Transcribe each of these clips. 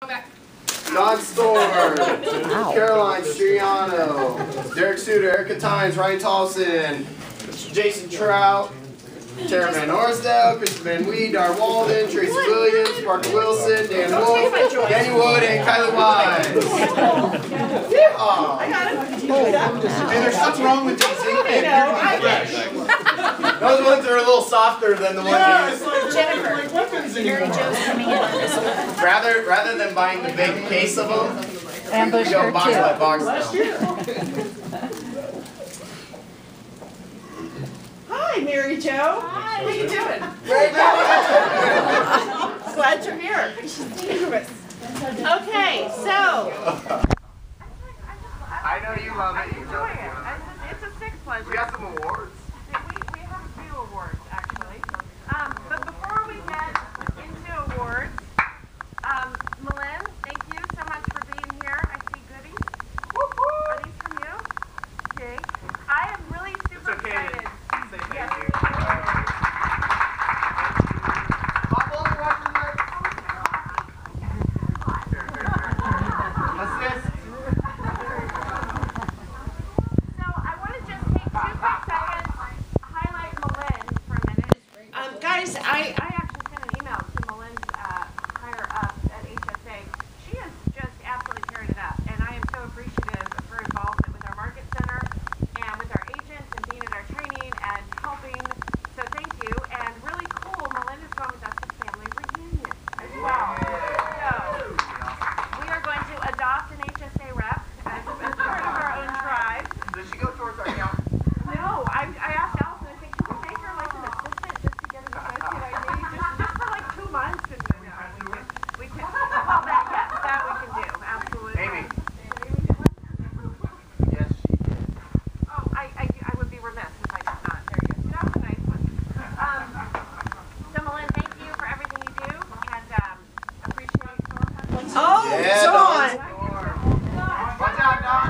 Don Storr, Caroline Striano, Derek Suter, Erica Tynes, Ryan Tolson, Jason Trout, Tara Van Orsdale, Chris Van Wee, Dar Walden, Tracy Williams, Parker Wilson, Dan Wolf, Danny Wood, and Kylie Wise. And there's something wrong with these. Those ones are a little softer than the ones Jennifer, Mary Jo's coming in on this one. Rather than buying the big case of them, Ambush we go her box too. by box now. Hi, Mary Jo. Hi. What are you doing? Glad you're here. She's dangerous. Okay, so. I know you love it. I'm enjoying it. It's a six pleasure. We got some awards. We have a few awards, actually. But before we get into awards, Malin, thank you so much for being here. I see goodies. Are these from you? Okay. I am really super excited. Say thank Yes. you. Assist. So I want to just take 2 quick seconds, highlight Malin for a minute. Guys, I actually sent an email to Malin's higher ups at HSA. She has just absolutely carried it up, and I am so appreciative of her involvement with our market center and with our agents and being at our training and helping. So thank you, and really cool, Malin is going with us to family reunion as well. So we are going to adopt an HSA rep as part of our own tribe. Does she go towards our account? No, I asked Allison, I think, can we make her like an assistant just to get an associate ID? Just for like 2 months? And we can, well, that we can do, absolutely. Amy. Did Amy do one? Yes, she did. Oh, I would be remiss if I did not. There you go. That was a nice one. So, Malin, thank you for everything you do, and appreciate Oh, Yeah, Dawn! Watch out, Don.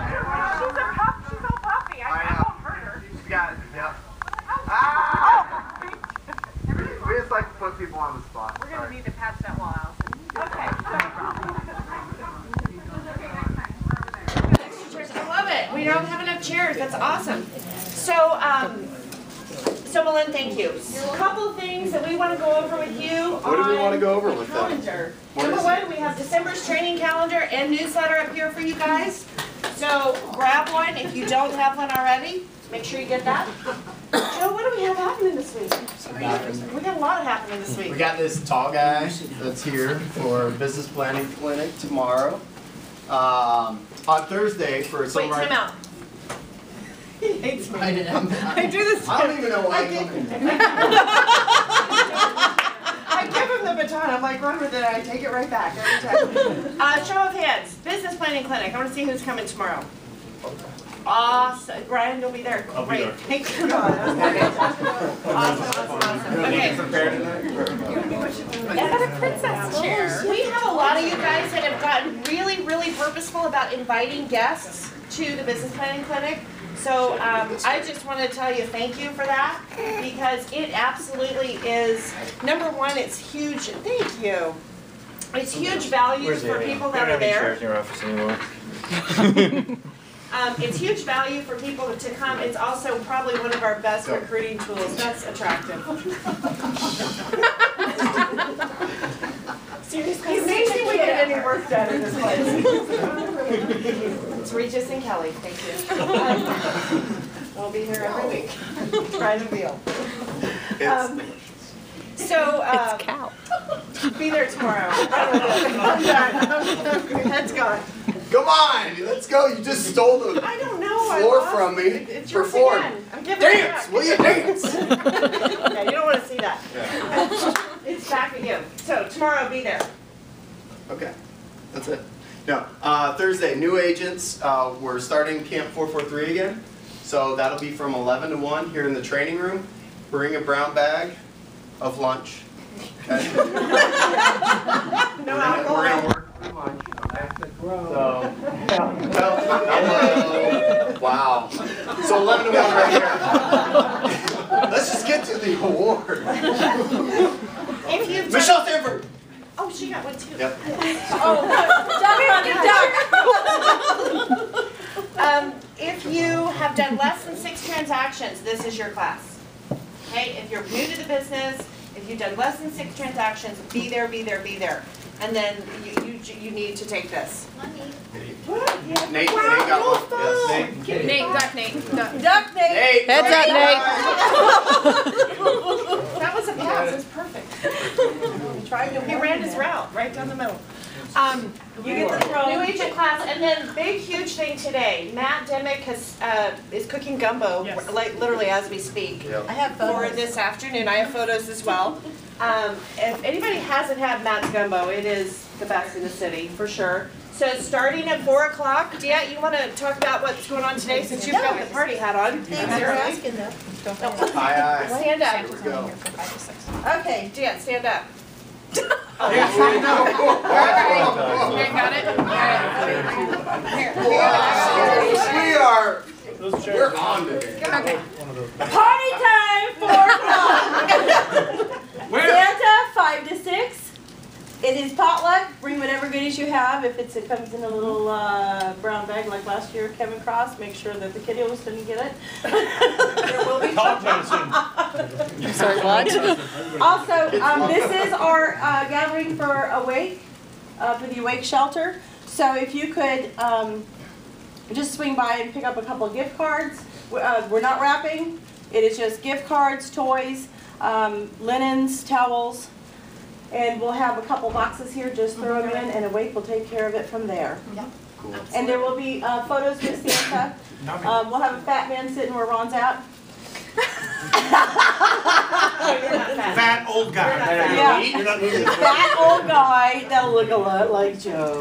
She's all puffy. I won't hurt her. She's got it. Yep. Ah! We just like to put people on the spot. We're going to need to patch that wall, Allison. Okay. I love it. We don't have enough chairs. That's awesome. So, Malin, thank you. A couple things that we want to go over with you. What do we want to go over with them? Calendar. What Number is one, we have December's training calendar and newsletter up here for you guys. So grab one if you don't have one already. Make sure you get that. Joe, what do we have happening this week? We got a lot happening this week. We got this tall guy that's here for business planning clinic tomorrow. On Thursday for some Wait, of our. time out. He hates me. I do this. I don't even know why I come in. I give him the baton. I'm like, run with it. I take it right back every time. Show of hands. Business planning clinic. I want to see who's coming tomorrow. Awesome. Brian, you'll be there. I'll be Great. there. Thank you. Awesome. Okay. I got a princess chair. We have a lot of you guys that have gotten really, really purposeful about inviting guests to the business planning clinic. So I just want to tell you thank you for that, because it absolutely is, number one, it's huge. Thank you. It's huge value for people that are there. in your office anymore. It's huge value for people to come. It's also probably one of our best recruiting tools. That's attractive. Seriously, it's amazing we get any work done in this place. It's Regis and Kelly. Thank you. We'll be here every week. Try the meal. So, It's cow. be there tomorrow. I'm done. Head's gone. Come on, let's go. You just stole the I don't know. floor I lost from me. it. It's yours Perform. again. I'm giving it Dance. back. Will you dance? Yeah, you don't want to see that. It's back at you. So tomorrow, be there. Okay, that's it. No, Thursday, new agents. We're starting Camp 443 again. So that'll be from 11 to 1 here in the training room. Bring a brown bag of lunch. Okay? No We're alcohol. gonna work through lunch. Okay? So, hello. Wow. So 11 to 1 right here. Let's just get to the award. If you've Michelle Stanford. Oh, she got one too. Yep. If you have done less than 6 transactions, this is your class. Okay, if you're new to the business, if you've done less than 6 transactions, be there, be there, be there. And then you need to take this. Nate got one. Yes. Nate, duck Nate. Duck Nate. Nate. Heads up, Nate. That was a pass, it's perfect. He ran his route right down the middle. You get the throw. New agent class, and then big huge thing today. Matt Demick is cooking gumbo, like literally as we speak. Yep. I have For photos. this afternoon, I have photos as well. If anybody hasn't had Matt's gumbo, it is the best in the city for sure. So starting at 4 o'clock, Diet, you want to talk about what's going on today since you've got the party hat on? Thanks for asking though. Aye. Stand up. Here we go. Okay. Diet, stand up. Here Got it? We're on today. Okay. Party time, 4 o'clock. Santa, 5 to 6. It is potluck. Bring whatever goodies you have. If it comes in a little brown bag like last year, Kevin Cross, make sure that the kiddos didn't get it. There will be I'm sorry, what? Also, this is our gathering for Awake, for the Awake shelter. So if you could just swing by and pick up a couple of gift cards. We're not wrapping. It is just gift cards, toys, linens, towels. And we'll have a couple boxes here, just throw them in, and Awake will take care of it from there. Cool. And there will be photos with Santa. We'll have a fat man sitting where Ron's at. Fat old guy. Yeah. You're not moving the Fat old guy that'll look a lot like Joe.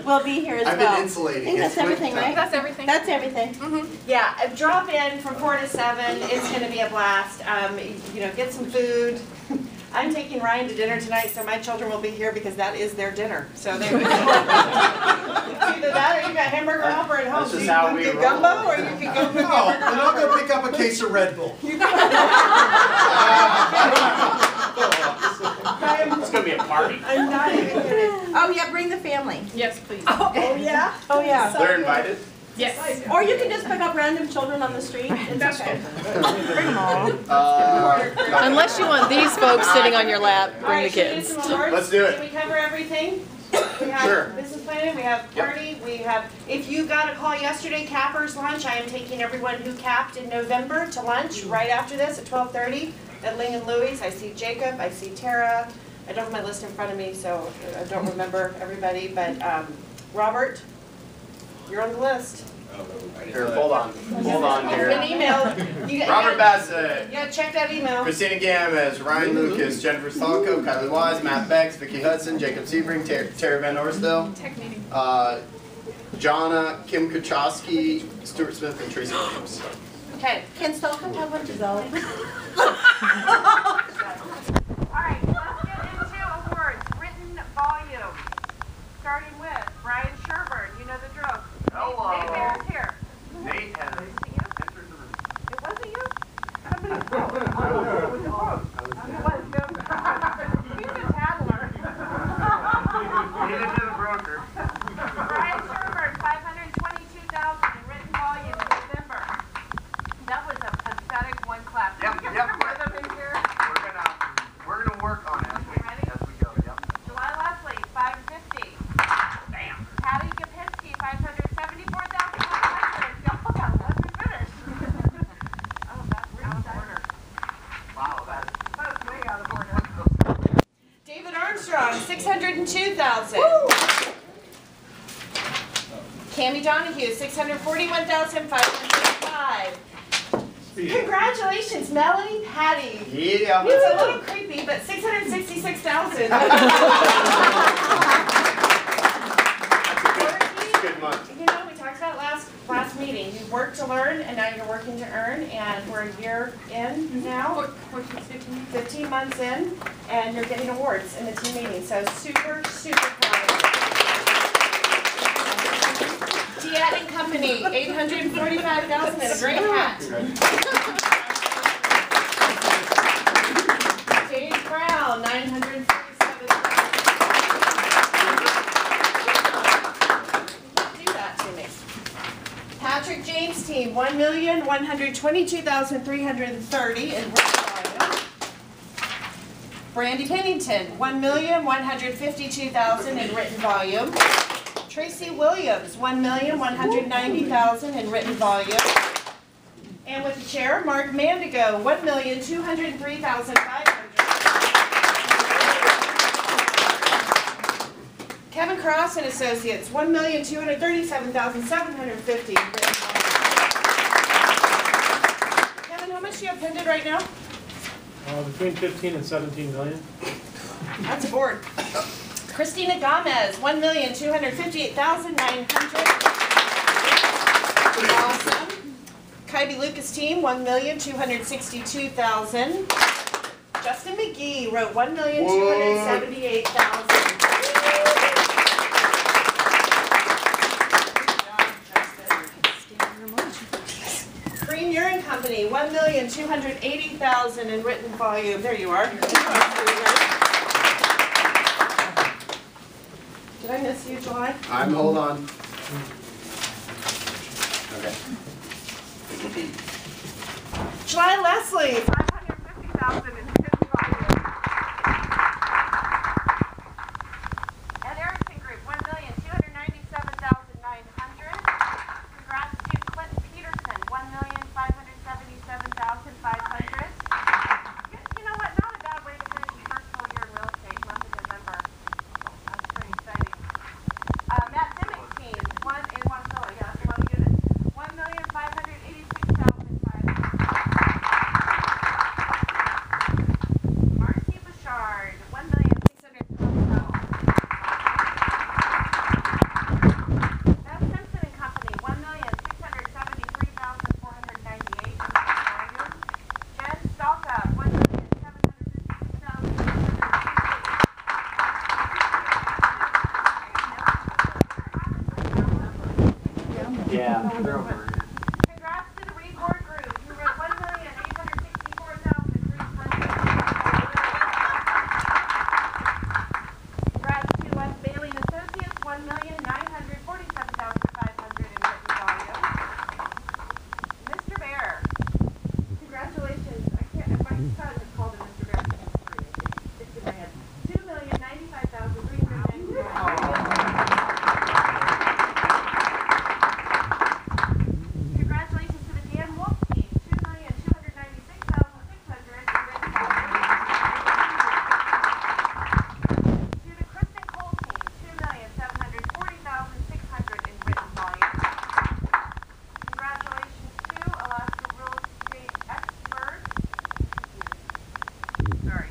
We'll be here as I've well. been insulating. I think that's everything, right? That's everything. That's everything. Yeah, drop in from 4 to 7. It's going to be a blast. You know, get some food. I'm taking Ryan to dinner tonight, so my children will be here because that is their dinner. So they either that or you got hamburger helper at home. That's So just you how can we get roll. gumbo, or you can go cook No, hamburger then I'll helper. go pick up a case of Red Bull. It's gonna be a party. I'm not even kidding. Oh yeah, bring the family. Yes, please. Oh yeah? Oh yeah. They're invited. Yes. Or you can just pick up random children on the street. It's okay. Unless you want these folks sitting on your lap, All bring right, the should we do kids. some awards? Let's do it. Did we cover everything? We have Sure. business planning, we have party, we have, if you got a call yesterday, cappers lunch, I am taking everyone who capped in November to lunch right after this at 12:30 at Ling and Louie's. I see Jacob, I see Tara. I don't have my list in front of me, so I don't remember everybody, but Robert, you're on the list. Here, hold on. Hold on It's been here. emailed. You Robert Bassett, Yeah, check that email. Christina Gamez, Ryan Lucas, Jennifer Stalko, Kylie Wise, Matt Beggs, Vicky Hudson, Jacob Sebring, Tara Van Orsdale, Tech meeting. Jonna, Kim Kuchowski, Stuart Smith, and Tracy Williams. Okay. Can Stalker have one to go? All right, let's get into awards. Written volume. Starting with Brian Sherburne. You know the drill. Hello. Nate Bear's here. Nate has Nice to meet you. entered the room. It wasn't you? Somebody else. It was him. He's a tattler. Needed to the broker. Brian Sherburne, 522,000 in written volume in December. That was a pathetic one clap. Yep, Can we yep. get more of them in here? We're gonna work on it as we go. Yep. July Leslie, 550. Bam. Patty Gapinski, 574,100. Y'all got one to finish. Oh, that's out of order. Wow, that's That's way out of order. David Armstrong, 602,000. Cammie Donahue, 641,505. Congratulations, Melanie Patty. yeah. It's a little creepy, but 666,000. It's a good month. You know, we talked about last meeting. You worked to learn, and now you're working to earn, and we're a year in now. 15 months in, and you're getting awards in the team meeting. So super, super proud. Diet and Company, 845,000 and a great hat. Dave Brown, Chanel, $947,000. Do that to me. Patrick James team, $1,122,330 in written volume. Brandy Pennington, $1,152,000 in written volume. Tracy Williams, $1,190,000 in written volume. And with the chair, Mark Mandigo, $1,203,500. Kevin Cross and Associates, $1,237,750 in written volume. Kevin, how much do you have pending right now? Between 15 and 17 million. That's a board. Christina Gomez, $1,258,900. Awesome. Kylie Lucas team, $1,262,000. Justin McGee wrote $1,278,000. Green Urine Company, $1,280,000 in written volume. There you are. Did I miss you, July? Hold on. Okay. July Leslie, $550,000 in written volume. Ed Erickson Group, $1,297,900. Congrats to Clinton Peterson, $1,577,500. You know what? Not a bad way to finish your first full year in real estate, month of November. That's pretty exciting. Matt Dimmick's team, one in Wasilla, yeah, that's a lot of units. $1,586,500. Marcy Bouchard, $1,600,000. Beth Simpson and Company, $1,673,498 in volume. Jen Stalka, $1,756,000. Yeah. Congrats to the Record Group, who wrote $1,864,300. Congrats to Wes Bailey and Associates, $1,947,500 in written volume. Mr. Bear, congratulations. I can't, if my son is called him Mr. Bear, it's in my head. $2,095,395. Congratulations to the Dan Wolf team, $2,296,600 in written volume. To the Kristen Cole team, $2,740,600 in written volume. Congratulations to Alaska Real Estate Experts. Sorry.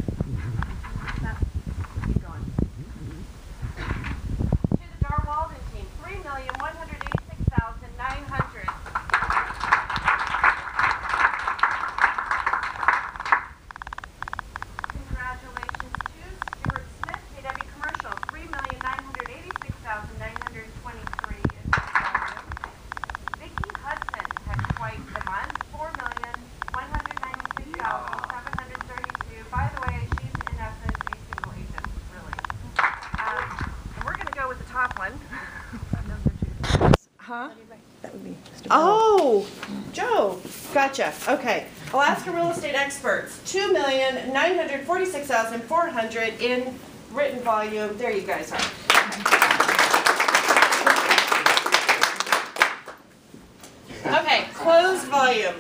Keep going. To the Dar Walden team, $3,186,900. Congratulations to Stuart Smith, KW Commercial, $3,986,923 in volume. Vicki Hudson had quite the month, $4,196,732. By the way, she's in essence a single agent, really. And we're going to go with the top one. Huh? That would be Mr. Oh, Joe. Gotcha. Okay. Alaska Real Estate Experts, $2,946,400 in written volume. There you guys are. Okay, closed volume.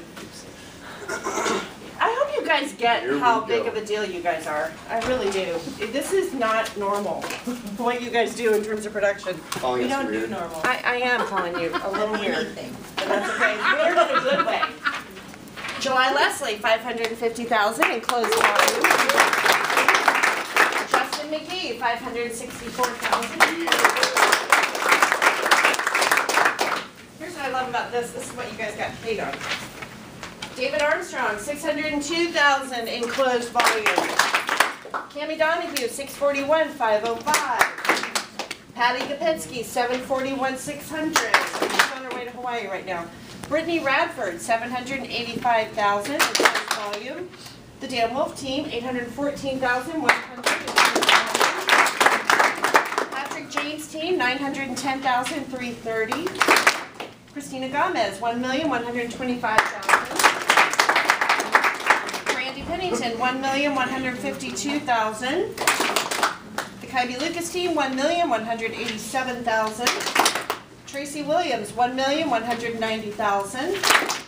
I hope you guys get how big of a deal you guys are. I really do. This is not normal, what you guys do in terms of production. Calling us weird. normal. I am calling you a little weird. But that's okay. Weird in a good way. July Leslie, $550,000 in closed volume. Justin McGee, $564,000. Here's what I love about this. This is what you guys got paid on. David Armstrong, $602,000 in closed volume. Cammie Donahue, $641,505. Patty Gapinski, $741,600. She's on her way to Hawaii right now. Brittany Radford, $785,000 in closed volume. The Dan Wolf team, $814,100. Patrick James team, $910,330. Christina Gomez, $1,125,000. Randy Pennington, $1,152,000. The Kybe Lucas team, $1,187,000. Tracy Williams, $1,190,000.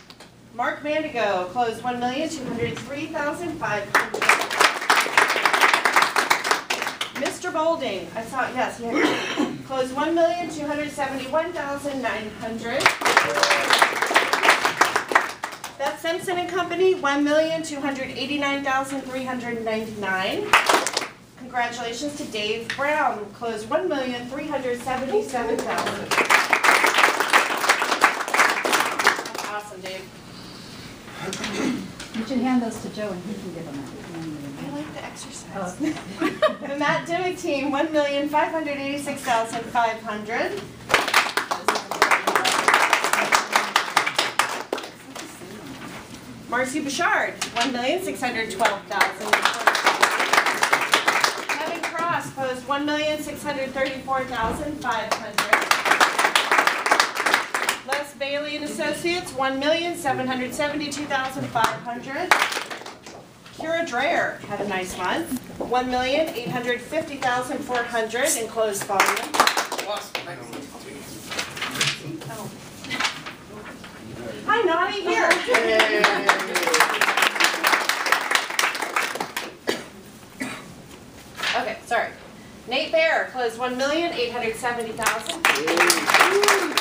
Mark Vandigo closed $1,203,500. Mr. Bolding, I saw, yes, he had closed $1,271,900. Beth Simpson and Company, $1,289,399. Congratulations to Dave Brown, closed $1,377,000. Awesome, Dave. You should hand those to Joe and he can give them out. I like the exercise. The Matt Dimmick team, $1,586,500. Marcy Bouchard, $1,612,000. Kevin Cross closed $1,634,500. Les Bailey and Associates, $1,772,500. Kira Dreyer had a nice month, $1,850,400 in closed volume. Oh. Hi, Nani, here. Okay, sorry. Nate Bear closed $1,870,000.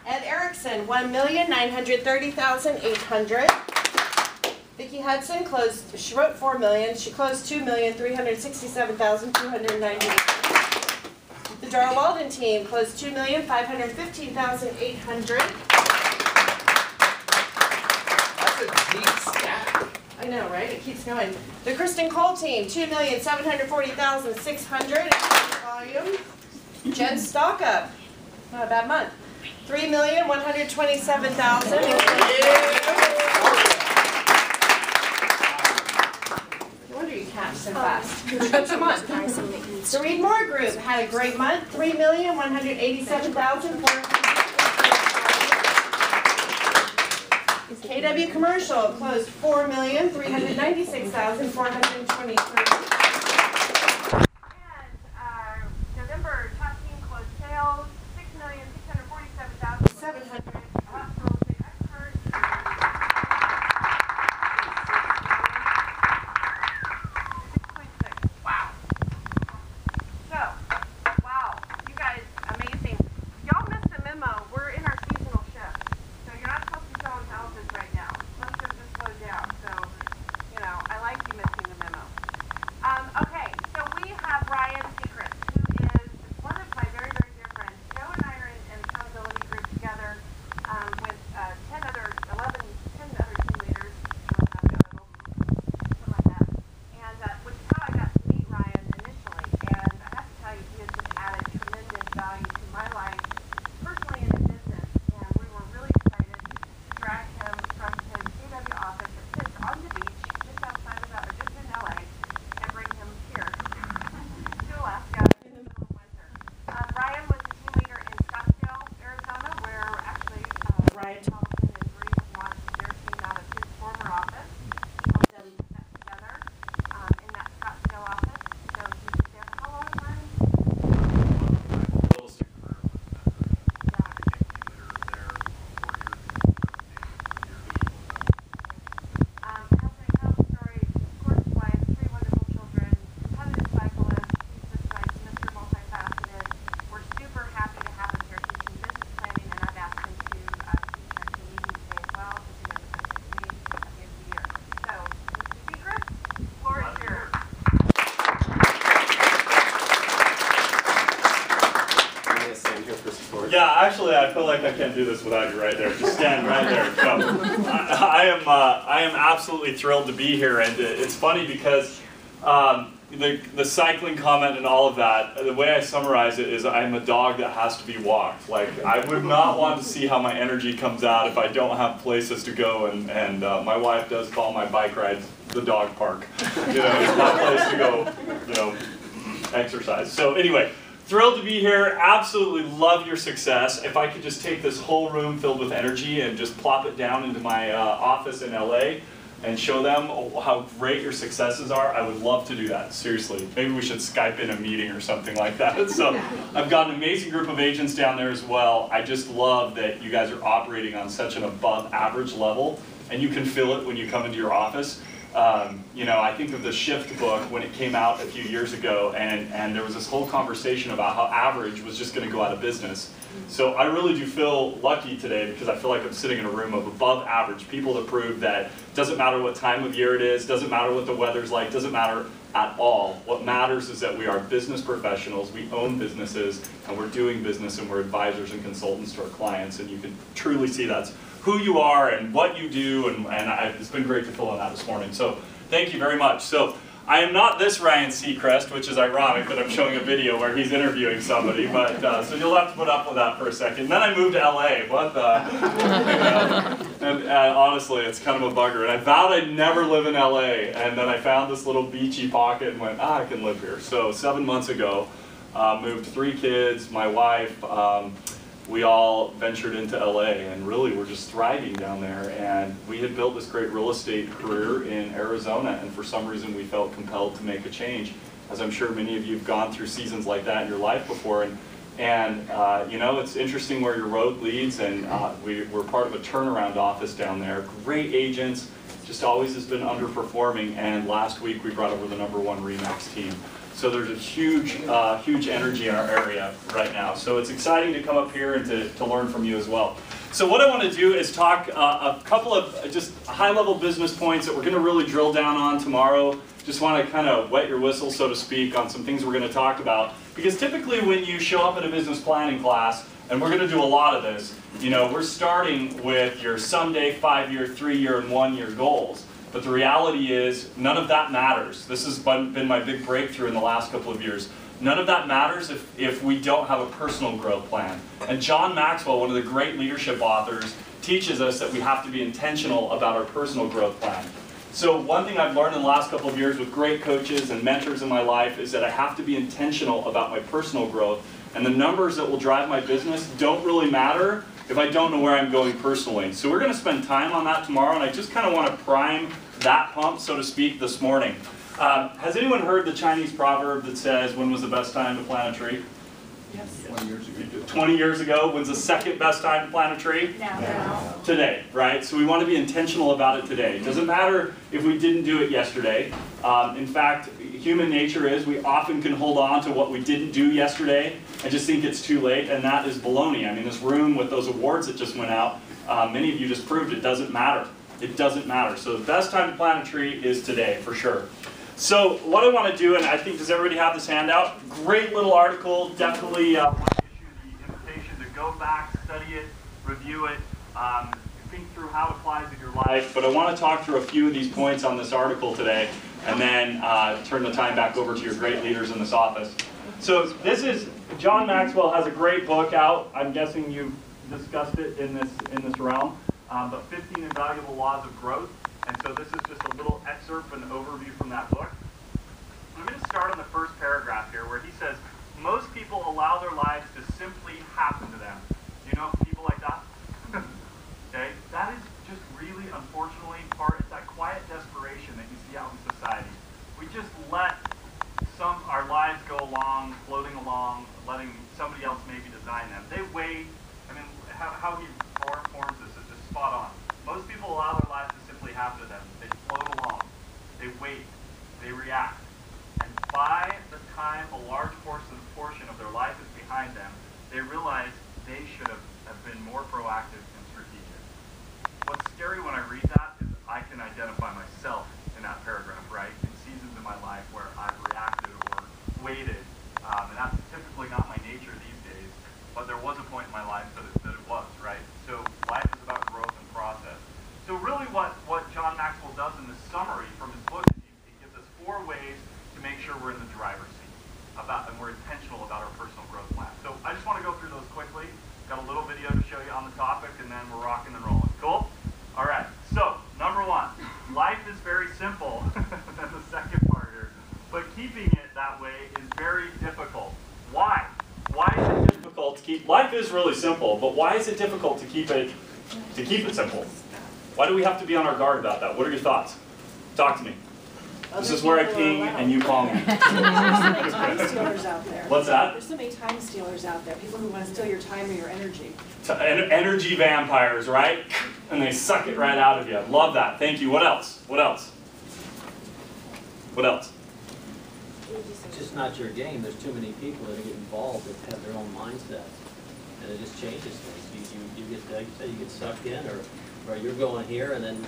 Ed Erickson, $1,930,800. Vicki Hudson closed, she wrote $4 million, she closed $2,367,298. The Dara Walden team closed $2,515,800. That's a deep stack. I know, right? It keeps going. The Kristen Cole team, $2,740,600 volume. Jen Stockup, not a bad month. $3,127,000. No wonder you catch so fast. That's a month. The Reed Moore Group had a great month. $3,187,400. KW Commercial closed $4,396,423. And November top team closed sales $6,647,700. Hospital experts. Wow. So, wow, you guys, amazing. Y'all missed the memo. We're in our seasonal shift. So you're not supposed to be selling houses right now. Let's just slow down. So, you know, I like you missing the memo. Okay, so we have Ryan Secret, who is one of my very, very dear friends. Joe and I are in an accountability group together with 10 other team leaders, something like that. And which is how I got to meet Ryan initially. And I have to tell you, he has just added tremendous value to my life, personally and in business. And we were really excited to drag him from his KW office that sits on the beach just outside of just in LA, and bring him here to Alaska in the middle of winter. Ryan was the team leader in Scottsdale, Arizona, where actually Ryan Thompson and Bree launched their team out of his former office. He helped them put that together in that Scottsdale office. So he was there for how long, Ryan? Has an account story, of course, his wife, 3 wonderful children, competitive cyclist. He's just like Mr. Multifaceted. We're super happy to have him here teaching business planning, and I've asked him to teach actually meetings today as well, because he knows it's me at the end of the year. So, Mr. Secret, floor is yours. I'm gonna stand here for support. Yeah, actually, I feel like I can't do this without you right there. Just stand right there. Go. I am absolutely thrilled to be here, and it's funny because the cycling comment and all of that, the way I summarize it is I'm a dog that has to be walked. Like, I would not want to see how my energy comes out if I don't have places to go, and my wife does call my bike rides the dog park. You know, it's my place to go, you know, exercise. So anyway, thrilled to be here. Absolutely love your success. If I could just take this whole room filled with energy and just plop it down into my office in LA and show them how great your successes are, I would love to do that, seriously. Maybe we should Skype in a meeting or something like that. So I've got an amazing group of agents down there as well. I just love that you guys are operating on such an above average level, and you can feel it when you come into your office. You know, I think of the Shift book when it came out a few years ago, and there was this whole conversation about how average was just going to go out of business. So I really do feel lucky today because I feel like I'm sitting in a room of above average people to prove that it doesn't matter what time of year it is, doesn't matter what the weather's like, doesn't matter at all. What matters is that we are business professionals, we own businesses, and we're doing business, and we're advisors and consultants to our clients, and you can truly see that's who you are and what you do, and it's been great to fill in that this morning. So thank you very much. So I am not this Ryan Seacrest, which is ironic that I'm showing a video where he's interviewing somebody, but so you'll have to put up with that for a second. Then I moved to LA. What the? And honestly, it's kind of a bugger. And I vowed I'd never live in LA, and then I found this little beachy pocket and went, I can live here. So 7 months ago, moved 3 kids, my wife. We all ventured into LA, and really we're just thriving down there. And we had built this great real estate career in Arizona, and for some reason we felt compelled to make a change. As I'm sure many of you have gone through seasons like that in your life before, and you know, it's interesting where your road leads, and we're part of a turnaround office down there. Great agents, just always has been underperforming, and last week we brought over the #1 RE/MAX team. So there's a huge, huge energy in our area right now. So it's exciting to come up here and to learn from you as well. So what I want to do is talk a couple of just high-level business points that we're going to really drill down on tomorrow. Just want to kind of wet your whistle, so to speak, on some things we're going to talk about. Because typically when you show up at a business planning class, and we're going to do a lot of this, you know, we're starting with your someday 5-year, 3-year, and 1-year goals. But the reality is, none of that matters. This has been my big breakthrough in the last couple of years. None of that matters if we don't have a personal growth plan. And John Maxwell, one of the great leadership authors, teaches us that we have to be intentional about our personal growth plan. So one thing I've learned in the last couple of years with great coaches and mentors in my life is that I have to be intentional about my personal growth. And the numbers that will drive my business don't really matter if I don't know where I'm going personally. So we're going to spend time on that tomorrow, and I just kind of want to prime that pump, so to speak, this morning. Has anyone heard the Chinese proverb that says, when was the best time to plant a tree? Yes. 20 years ago. 20 years ago. When's the second best time to plant a tree? Now. Today, right? So we want to be intentional about it today. It doesn't matter if we didn't do it yesterday. In fact, human nature is we often can hold on to what we didn't do yesterday and just think it's too late, and that is baloney. I mean, this room with those awards that just went out, many of you just proved it doesn't matter. It doesn't matter. So the best time to plant a tree is today, for sure. So what I want to do, and I think, does everybody have this handout? Great little article. Definitely want to issue the invitation to go back, study it, review it, think through how it applies in your life. But I want to talk through a few of these points on this article today, and then turn the time back over to your great leaders in this office. So this is, John Maxwell has a great book out. I'm guessing you've discussed it in this realm. But 15 Invaluable Laws of Growth. And so this is just a little excerpt, an overview from that book. I'm going to start on the first paragraph here where he says, most people allow their lives to simply happen to them. Do you know people like that? Okay, that is just really, unfortunately, it's that quiet desperation that you see out in society. We just let our lives go along, floating along, letting somebody else maybe design them. They wait. I mean, how he forms this is just spot on. Most people allow their lives to simply happen to them. They float along. They wait. They react. And by the time a large portion of their life is behind them, they realize they should have been more proactive and strategic. What's scary when I read that is I can identify myself in that paragraph, right? In seasons in my life where I've reacted or waited. And that's typically not my nature these days. But there was a point in my life that it was, right? So life is about growth and process. So really what John Maxwell does in this summary from his book is he gives us 4 ways to make sure we're about, and we're intentional about our personal growth plan. So I just want to go through those quickly. Got a little video to show you on the topic, and then we're rocking and rolling. Cool? All right. So number one, life is very simple. That's the second part here. But keeping it that way is very difficult. Why? Why is it difficult to keep? Life is really simple, but why is it difficult to keep it simple? Why do we have to be on our guard about that? What are your thoughts? Talk to me. This is where I ping and you call me. There's so many time stealers out there. What's that? There's so many time stealers out there. People who want to steal your time or your energy. Energy vampires, right? And they suck it right out of you. Love that. Thank you. What else? What else? What else? It's just not your game. There's too many people that get involved that have their own mindset, and it just changes things. You get, like you said, you get sucked in, or you're going here, and then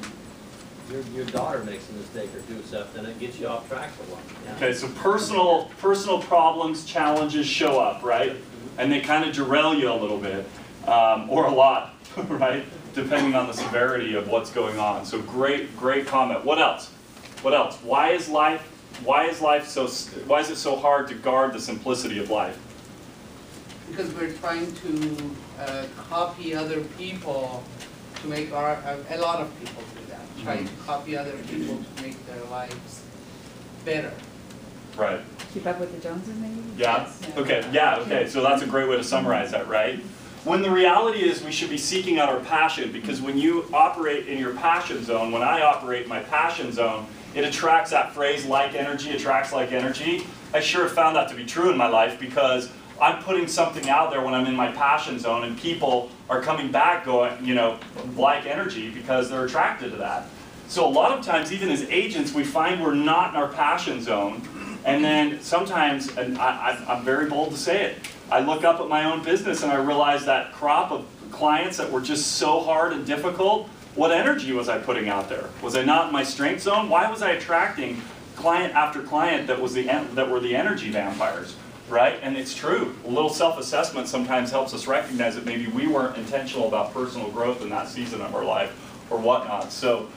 your daughter makes a mistake or do something, and it gets you off track for a while. Yeah. Okay, so personal problems, challenges show up, right? And they kind of derail you a little bit, or a lot, right? Depending on the severity of what's going on. So great comment. What else? What else? Why is it so hard to guard the simplicity of life? Because we're trying to copy other people to make a lot of people do that. Trying to copy other people to make their lives better. Right. Keep up with the Joneses, maybe? Yeah. Okay. Yeah. Okay. So that's a great way to summarize that, right? When the reality is we should be seeking out our passion, because when you operate in your passion zone, when I operate in my passion zone, it attracts that phrase, like energy attracts like energy. I sure have found that to be true in my life, because I'm putting something out there when I'm in my passion zone, and people are coming back going, you know, like energy, because they're attracted to that. So a lot of times, even as agents, we find we're not in our passion zone, and then sometimes, and I'm very bold to say it, I look up at my own business and I realize that crop of clients that were just so hard and difficult, what energy was I putting out there? Was I not in my strength zone? Why was I attracting client after client that were the energy vampires? Right? And it's true. A little self-assessment sometimes helps us recognize that maybe we weren't intentional about personal growth in that season of our life or whatnot. So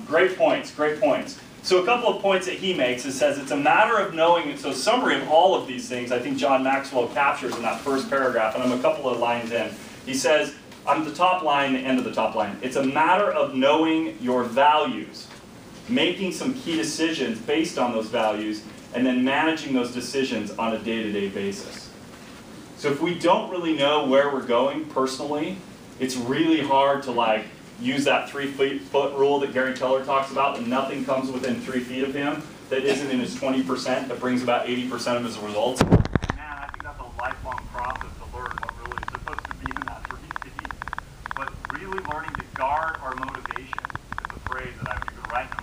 great points, great points. So a couple of points that he makes, it says it's a matter of knowing, so summary of all of these things I think John Maxwell captures in that first paragraph, and I'm a couple of lines in. He says, on the top line, the end of the top line, it's a matter of knowing your values, making some key decisions based on those values, and then managing those decisions on a day-to-day basis. So if we don't really know where we're going personally, it's really hard to use that 3-foot rule that Gary Keller talks about, and nothing comes within 3 feet of him that isn't in his 20% that brings about 80% of his results. Man, I think that's a lifelong process to learn what really is supposed to be in that 3 feet. But really learning to guard our motivation is a phrase that I've been writing